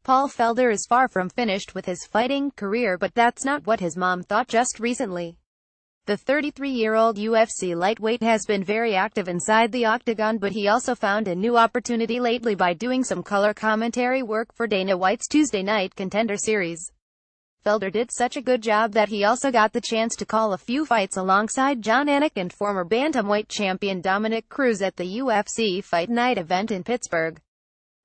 Paul Felder is far from finished with his fighting career, but that's not what his mom thought just recently. The 33-year-old UFC lightweight has been very active inside the octagon, but he also found a new opportunity lately by doing some color commentary work for Dana White's Tuesday Night Contender series. Felder did such a good job that he also got the chance to call a few fights alongside Jon Anik and former bantamweight champion Dominick Cruz at the UFC Fight Night event in Pittsburgh.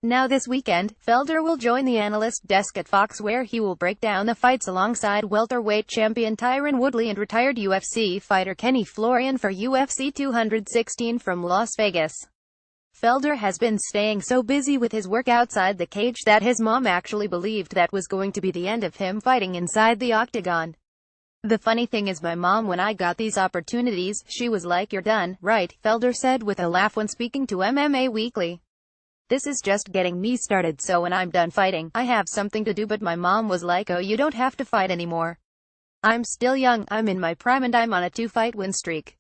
Now this weekend, Felder will join the analyst desk at Fox, where he will break down the fights alongside welterweight champion Tyron Woodley and retired UFC fighter Kenny Florian for UFC 216 from Las Vegas. Felder has been staying so busy with his work outside the cage that his mom actually believed that was going to be the end of him fighting inside the octagon. "The funny thing is, my mom, when I got these opportunities, she was like, 'You're done, right?'" Felder said with a laugh when speaking to MMA Weekly. "This is just getting me started, so when I'm done fighting, I have something to do, but my mom was like, 'Oh, you don't have to fight anymore. I'm still young, I'm in my prime, and I'm on a 2-fight win streak.'"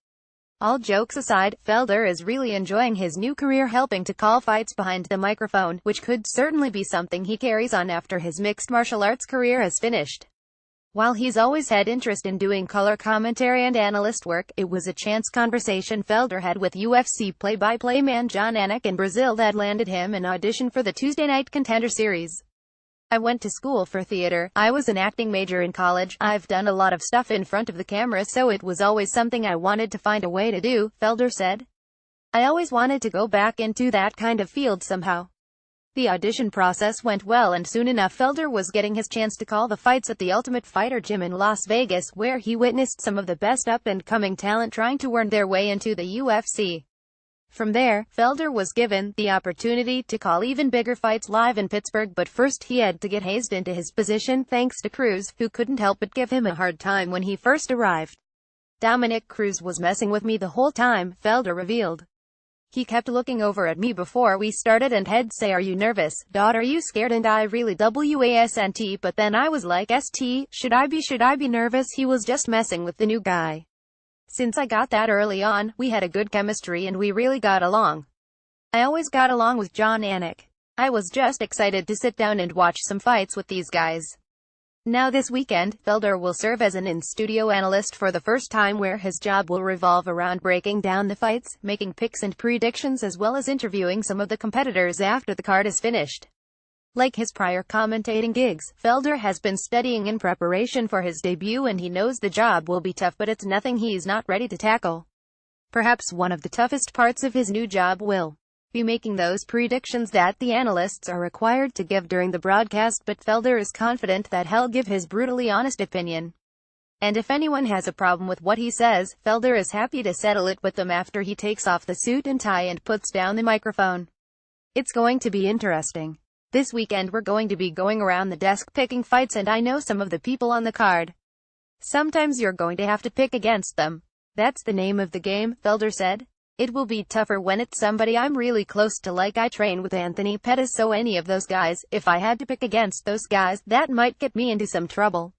All jokes aside, Felder is really enjoying his new career helping to call fights behind the microphone, which could certainly be something he carries on after his mixed martial arts career is finished. While he's always had interest in doing color commentary and analyst work, it was a chance conversation Felder had with UFC play-by-play man Jon Anik in Brazil that landed him an audition for the Tuesday Night Contender series. "I went to school for theater. I was an acting major in college. I've done a lot of stuff in front of the camera, so it was always something I wanted to find a way to do," Felder said. "I always wanted to go back into that kind of field somehow." The audition process went well, and soon enough Felder was getting his chance to call the fights at the Ultimate Fighter gym in Las Vegas, where he witnessed some of the best up-and-coming talent trying to earn their way into the UFC. From there, Felder was given the opportunity to call even bigger fights live in Pittsburgh, but first he had to get hazed into his position thanks to Cruz, who couldn't help but give him a hard time when he first arrived. "Dominick Cruz was messing with me the whole time," Felder revealed. "He kept looking over at me before we started and he'd say, 'Are you nervous, Dot? Are you scared?' And I really wasn't, but then I was like, should I be nervous? He was just messing with the new guy. Since I got that early on, we had a good chemistry and we really got along. I always got along with Jon Anik. I was just excited to sit down and watch some fights with these guys." Now this weekend, Felder will serve as an in-studio analyst for the first time, where his job will revolve around breaking down the fights, making picks and predictions, as well as interviewing some of the competitors after the card is finished. Like his prior commentating gigs, Felder has been studying in preparation for his debut, and he knows the job will be tough, but it's nothing he's not ready to tackle. Perhaps one of the toughest parts of his new job will be making those predictions that the analysts are required to give during the broadcast, but Felder is confident that he'll give his brutally honest opinion. And if anyone has a problem with what he says, Felder is happy to settle it with them after he takes off the suit and tie and puts down the microphone. "It's going to be interesting. This weekend we're going to be going around the desk picking fights, and I know some of the people on the card. Sometimes you're going to have to pick against them. That's the name of the game," Felder said. "It will be tougher when it's somebody I'm really close to, like I train with Anthony Pettis, so any of those guys, if I had to pick against those guys, that might get me into some trouble.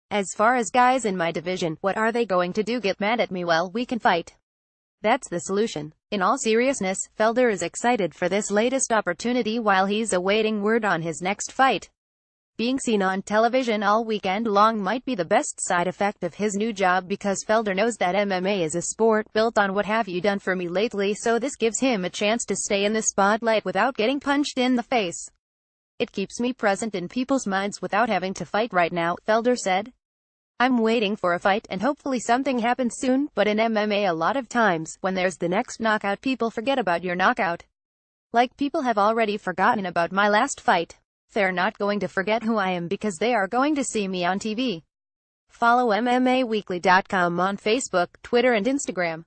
As far as guys in my division, what are they going to do? Get mad at me? Well, we can fight. That's the solution." In all seriousness, Felder is excited for this latest opportunity while he's awaiting word on his next fight. Being seen on television all weekend long might be the best side effect of his new job, because Felder knows that MMA is a sport built on "what have you done for me lately," so this gives him a chance to stay in the spotlight without getting punched in the face. "It keeps me present in people's minds without having to fight right now," Felder said. "I'm waiting for a fight, and hopefully something happens soon, but in MMA a lot of times, when there's the next knockout, people forget about your knockout. Like, people have already forgotten about my last fight. They're not going to forget who I am because they are going to see me on TV." Follow MMAweekly.com on Facebook, Twitter and Instagram.